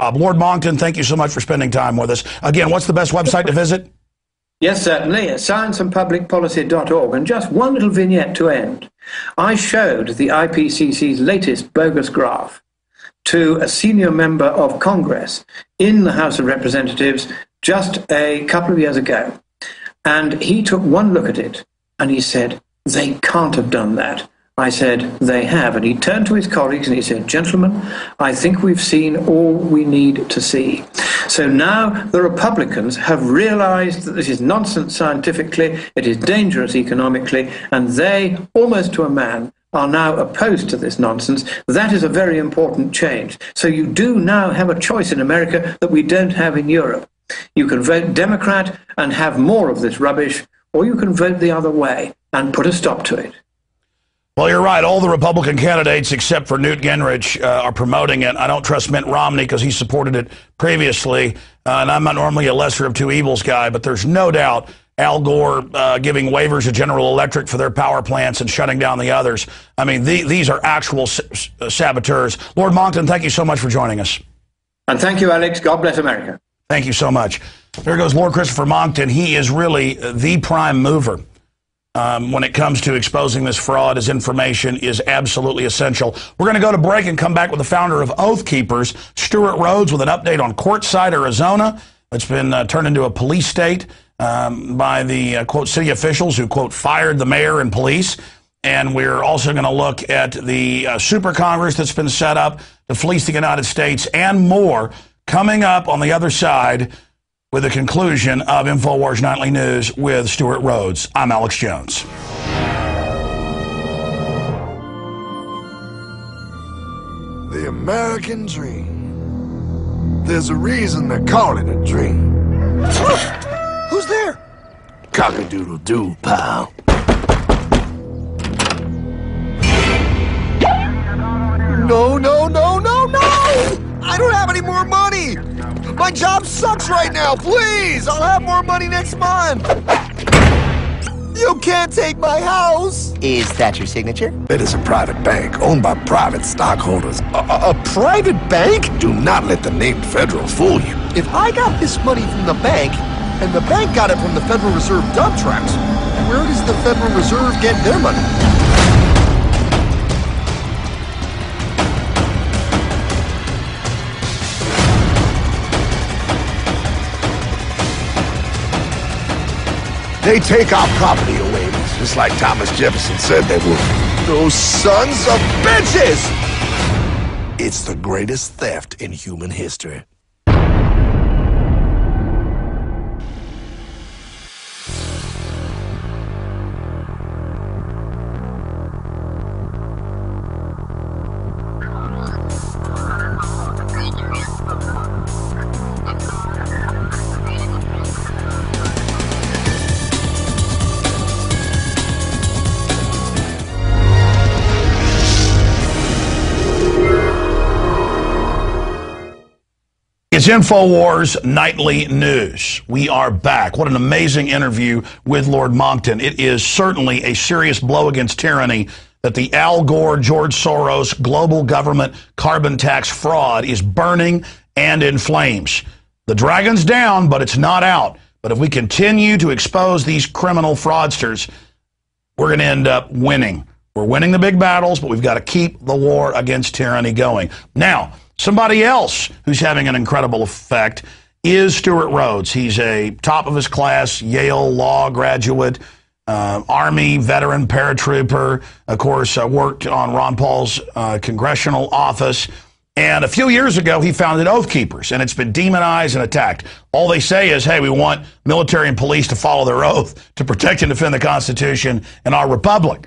Lord Monckton, thank you so much for spending time with us. Again, what's the best website to visit? Yes, certainly, scienceandpublicpolicy.org. And just one little vignette to end. I showed the IPCC's latest bogus graph to a senior member of Congress in the House of Representatives just a couple of years ago. And he took one look at it and he said, "They can't have done that." I said, "They have." And he turned to his colleagues and he said, "Gentlemen, I think we've seen all we need to see." So now the Republicans have realized that this is nonsense scientifically, it is dangerous economically, and they, almost to a man, are now opposed to this nonsense. That is a very important change. So you do now have a choice in America that we don't have in Europe. You can vote Democrat and have more of this rubbish, or you can vote the other way and put a stop to it. Well, you're right. All the Republican candidates, except for Newt Gingrich, are promoting it. I don't trust Mitt Romney because he supported it previously. And I'm not normally a lesser of two evils guy, but there's no doubt Al Gore giving waivers to General Electric for their power plants and shutting down the others. I mean, these are actual saboteurs. Lord Monckton, thank you so much for joining us. And thank you, Alex. God bless America. Thank you so much. There goes Lord Christopher Monckton. He is really the prime mover. When it comes to exposing this fraud, his information is absolutely essential. We're going to go to break and come back with the founder of Oath Keepers, Stuart Rhodes, with an update on Quartzsite, Arizona. It's been turned into a police state by the, quote, city officials who, quote, fired the mayor and police. And we're also going to look at the super Congress that's been set up to fleece the United States and more coming up on the other side with the conclusion of InfoWars Nightly News with Stuart Rhodes. I'm Alex Jones. The American dream. There's a reason they call it a dream. Who's there? Cock-a-doodle-doo, pal. No, no, no, no, no! I don't have any more money! My job sucks right now, please! I'll have more money next month! You can't take my house! Is that your signature? It is a private bank owned by private stockholders. A private bank? Do not let the name Federal fool you. If I got this money from the bank, and the bank got it from the Federal Reserve dump trucks, where does the Federal Reserve get their money? They take our property away, just like Thomas Jefferson said they would. Those sons of bitches! It's the greatest theft in human history. It's InfoWars Nightly News. We are back. What an amazing interview with Lord Monckton. It is certainly a serious blow against tyranny that the Al Gore, George Soros global government carbon tax fraud is burning and in flames. The dragon's down, but it's not out. But if we continue to expose these criminal fraudsters, we're going to end up winning. We're winning the big battles, but we've got to keep the war against tyranny going. Now, somebody else who's having an incredible effect is Stuart Rhodes. He's a top of his class Yale law graduate, Army veteran paratrooper, of course, worked on Ron Paul's congressional office. And a few years ago, he founded Oath Keepers, and it's been demonized and attacked. All they say is, hey, we want military and police to follow their oath to protect and defend the Constitution and our republic,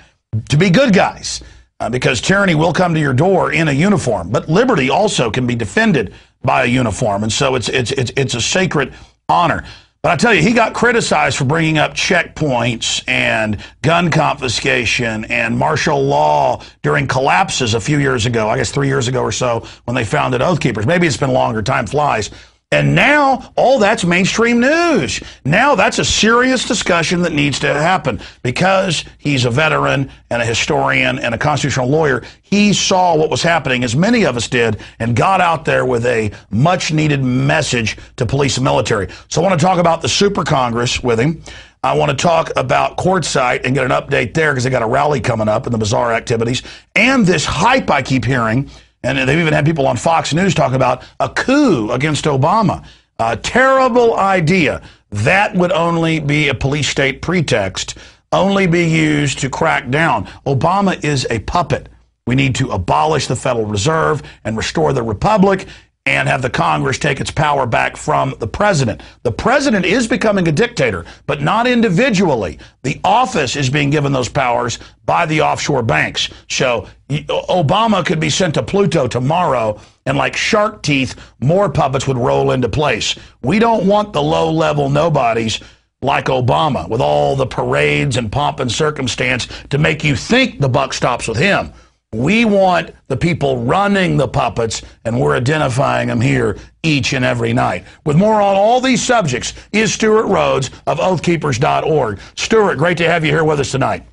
to be good guys. Because tyranny will come to your door in a uniform, but liberty also can be defended by a uniform, and so it's a sacred honor. But I tell you, he got criticized for bringing up checkpoints and gun confiscation and martial law during collapses a few years ago, I guess 3 years ago or so, when they founded Oath Keepers. Maybe it's been longer, time flies. And now all that's mainstream news. Now that's a serious discussion that needs to happen because he's a veteran and a historian and a constitutional lawyer. He saw what was happening, as many of us did, and got out there with a much-needed message to police and military. So I want to talk about the Super Congress with him. I want to talk about Quartzsite and get an update there because they got a rally coming up and the bizarre activities. And this hype I keep hearing, and they've even had people on Fox News talk about a coup against Obama. A terrible idea. That would only be a police state pretext, only be used to crack down. Obama is a puppet. We need to abolish the Federal Reserve and restore the Republic and have the Congress take its power back from the president. The president is becoming a dictator, but not individually. The office is being given those powers by the offshore banks. So Obama could be sent to Pluto tomorrow, and like shark teeth, more puppets would roll into place. We don't want the low-level nobodies like Obama with all the parades and pomp and circumstance to make you think the buck stops with him. We want the people running the puppets, and we're identifying them here each and every night. With more on all these subjects is Stuart Rhodes of oathkeepers.org. Stuart, great to have you here with us tonight.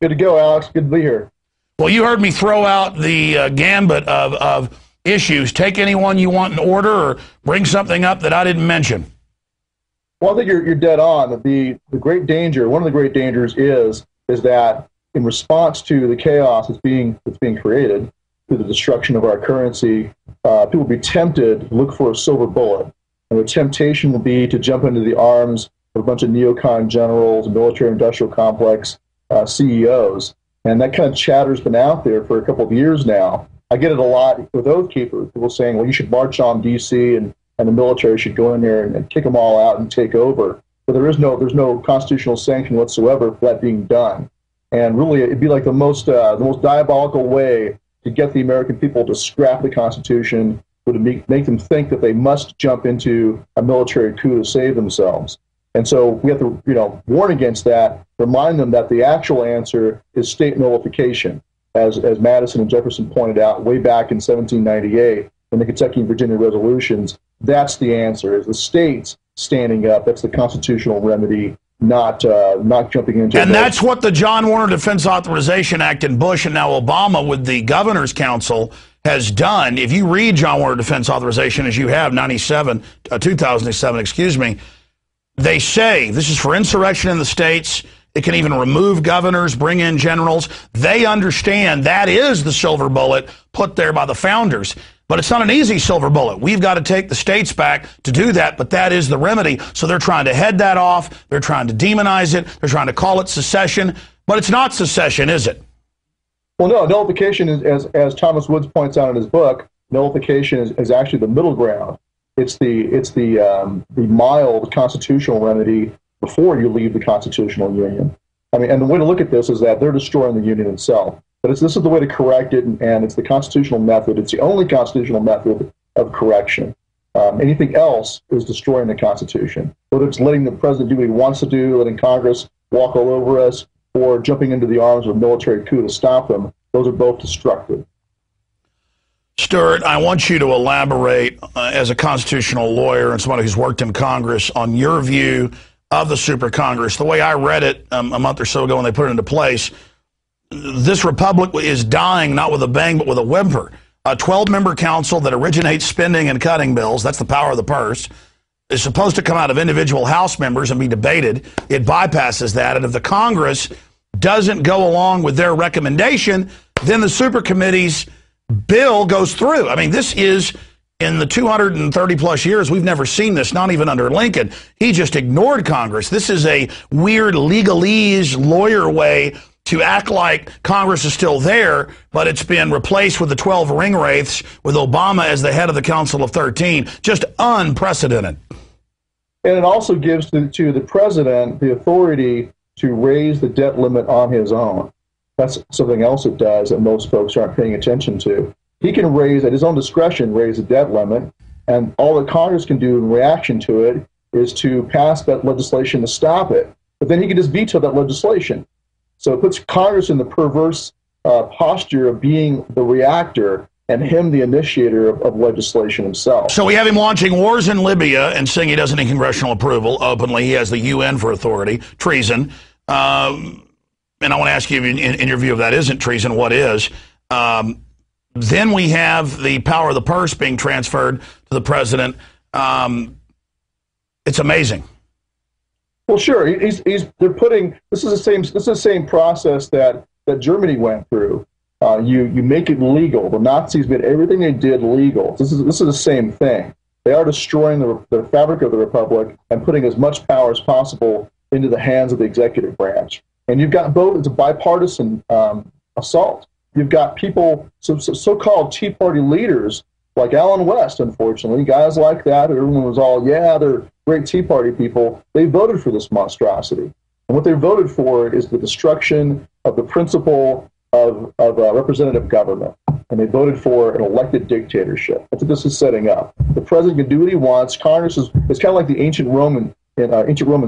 Good to go, Alex. Good to be here. Well, you heard me throw out the gambit of issues. Take any one you want in order or bring something up that I didn't mention. Well, I think you're dead on. The great danger, one of the great dangers is that in response to the chaos that's being created through the destruction of our currency, people will be tempted to look for a silver bullet. And the temptation will be to jump into the arms of a bunch of neocon generals, military-industrial complex CEOs. And that kind of chatter's been out there for a couple of years now. I get it a lot with Oath Keepers, people saying, well, you should march on D.C. and the military should go in there and kick them all out and take over. But there's no constitutional sanction whatsoever for that being done. And really, it'd be like the most diabolical way to get the American people to scrap the Constitution, would make them think that they must jump into a military coup to save themselves. And so we have to, warn against that, remind them that the actual answer is state nullification, as Madison and Jefferson pointed out way back in 1798 in the Kentucky and Virginia resolutions. That's the answer, is the states standing up. That's the constitutional remedy. Not jumping into. And that's what the John Warner Defense Authorization Act in Bush and now Obama with the Governor's Council has done. If you read John Warner Defense Authorization, as you have, 2007, excuse me, they say this is for insurrection in the states. It can even remove governors, bring in generals. They understand that is the silver bullet put there by the founders. But it's not an easy silver bullet. We've got to take the states back to do that, but that is the remedy. So they're trying to head that off. They're trying to demonize it. They're trying to call it secession. But it's not secession, is it? Well, no. Nullification is, as Thomas Woods points out in his book, nullification is actually the middle ground. It's the mild constitutional remedy before you leave the constitutional union. I mean, and the way to look at this is that they're destroying the union itself. But this is the way to correct it, and it's the constitutional method. It's the only constitutional method of correction. Anything else is destroying the Constitution. Whether it's letting the president do what he wants to do, letting Congress walk all over us, or jumping into the arms of a military coup to stop them, those are both destructive. Stuart, I want you to elaborate as a constitutional lawyer and somebody who's worked in Congress on your view of the Super Congress. The way I read it a month or so ago when they put it into place, this republic is dying not with a bang but with a whimper. A 12-member council that originates spending and cutting bills, that's the power of the purse, is supposed to come out of individual House members and be debated. It bypasses that, and if the Congress doesn't go along with their recommendation, then the Super Committee's bill goes through. I mean, this is, in the 230-plus years, we've never seen this, not even under Lincoln. He just ignored Congress. This is a weird legalese lawyer way to act like Congress is still there, but it's been replaced with the 12 ring wraiths with Obama as the head of the Council of 13. Just unprecedented. And it also gives to the president the authority to raise the debt limit on his own. That's something else it does that most folks aren't paying attention to. He can raise, at his own discretion, raise the debt limit, and all that Congress can do in reaction to it is to pass that legislation to stop it. But then he can just veto that legislation. So it puts Congress in the perverse posture of being the reactor and him the initiator of legislation himself. So we have him launching wars in Libya and saying he doesn't need congressional approval openly. He has the UN for authority. Treason. And I want to ask you, in your view, if that isn't treason, what is? Then we have the power of the purse being transferred to the president. It's amazing. Well, sure. They're putting this is the same process that Germany went through. You make it legal. The Nazis made everything they did legal. This is the same thing. They are destroying the fabric of the republic and putting as much power as possible into the hands of the executive branch. And you've got both. It's a bipartisan assault. You've got people, so-called Tea Party leaders like Alan West, unfortunately, guys like that. Everyone was all, yeah, they're great Tea Party people. They voted for this monstrosity. And what they voted for is the destruction of the principle of representative government. And they voted for an elected dictatorship. That's what this is setting up. The president can do what he wants. Congress is kind of like the ancient Roman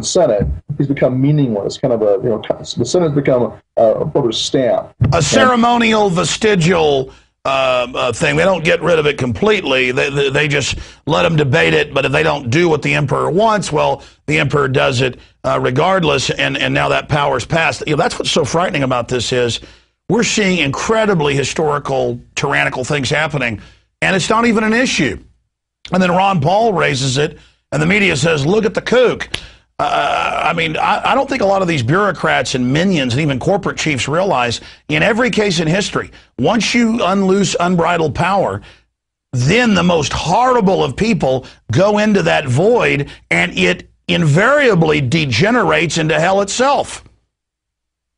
Senate. He's become meaningless. Kind of the Senate's become a rubber stamp. A ceremonial, vestigial thing. They don't get rid of it completely. They just let them debate it. But if they don't do what the emperor wants, well, the emperor does it regardless. And now that power's passed. That's what's so frightening about this is we're seeing incredibly historical, tyrannical things happening, and it's not even an issue. And then Ron Paul raises it, and the media says, look at the kook. I don't think a lot of these bureaucrats and minions and even corporate chiefs realize in every case in history, once you unloose unbridled power, then the most horrible of people go into that void, and it invariably degenerates into hell itself.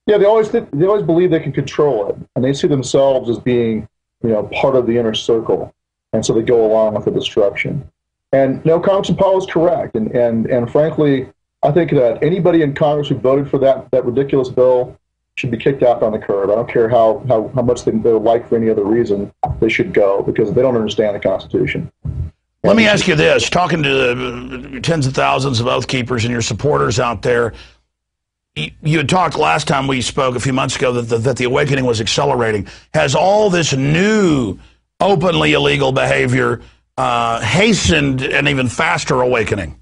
Yeah, they always believe they can control it, and they see themselves as being, part of the inner circle, and so they go along with the destruction. And Congressman Paul is correct, and frankly, I think that anybody in Congress who voted for that ridiculous bill should be kicked out on the curb. I don't care how much they're liked for any other reason. They should go because they don't understand the Constitution. Let me ask you this: talking to the tens of thousands of Oath Keepers and your supporters out there. You had talked last time we spoke a few months ago that the awakening was accelerating. Has all this new openly illegal behavior hastened an even faster awakening?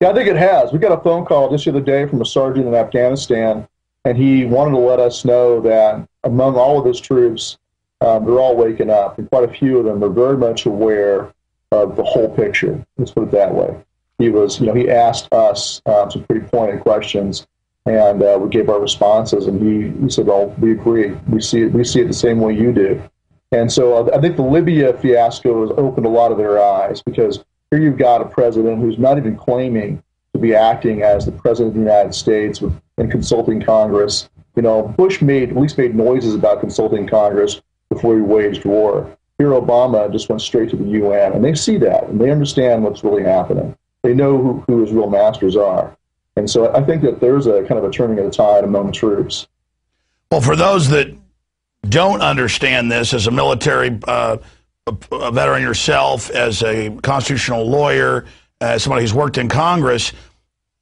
Yeah, I think it has. We got a phone call just the other day from a sergeant in Afghanistan, and he wanted to let us know that among all of his troops, they're all waking up, and quite a few of them are very much aware of the whole picture. Let's put it that way. He asked us some pretty pointed questions, and we gave our responses, and he said, well, we agree. We see it the same way you do. And so I think the Libya fiasco has opened a lot of their eyes, because here you've got a president who's not even claiming to be acting as the president of the United States and consulting Congress. Bush at least made noises about consulting Congress before he waged war. Here Obama just went straight to the UN, and they see that, and they understand what's really happening. They know who his real masters are. And so I think that there's a kind of a turning of the tide among the troops. Well, for those that don't understand this, as a military a veteran yourself, as a constitutional lawyer, as somebody who's worked in Congress,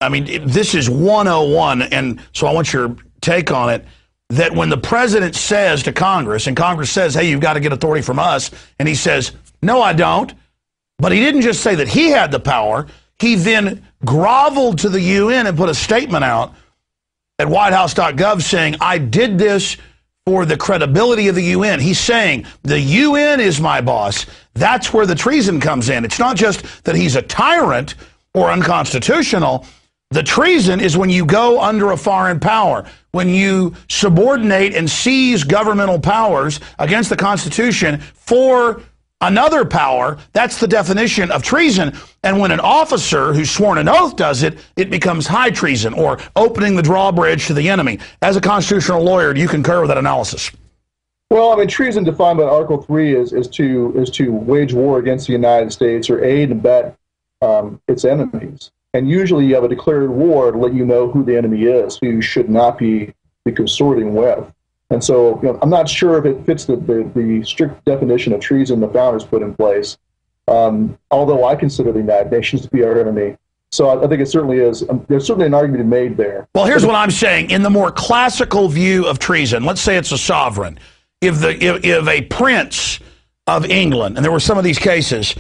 this is 101, and so I want your take on it, that when the president says to Congress, and Congress says, hey, you've got to get authority from us, and he says, no, I don't, but he didn't just say that he had the power, he then groveled to the UN and put a statement out at whitehouse.gov saying, I did this for the credibility of the UN. He's saying, the UN is my boss. That's where the treason comes in. It's not just that he's a tyrant or unconstitutional. The treason is when you go under a foreign power, when you subordinate and seize governmental powers against the Constitution for another power. That's the definition of treason. And when an officer who's sworn an oath does it, it becomes high treason, or opening the drawbridge to the enemy. As a constitutional lawyer, do you concur with that analysis? Well, treason defined by Article 3 is to wage war against the United States or aid and abet its enemies. And usually you have a declared war to let you know who the enemy is, who you should not be consorting with. And so I'm not sure if it fits the strict definition of treason the founders put in place, although I consider the United Nations to be our enemy. So I think it certainly is. There's certainly an argument made there. Well, here's what I'm saying. In the more classical view of treason, let's say it's a sovereign. If a prince of England. And there were some of these cases.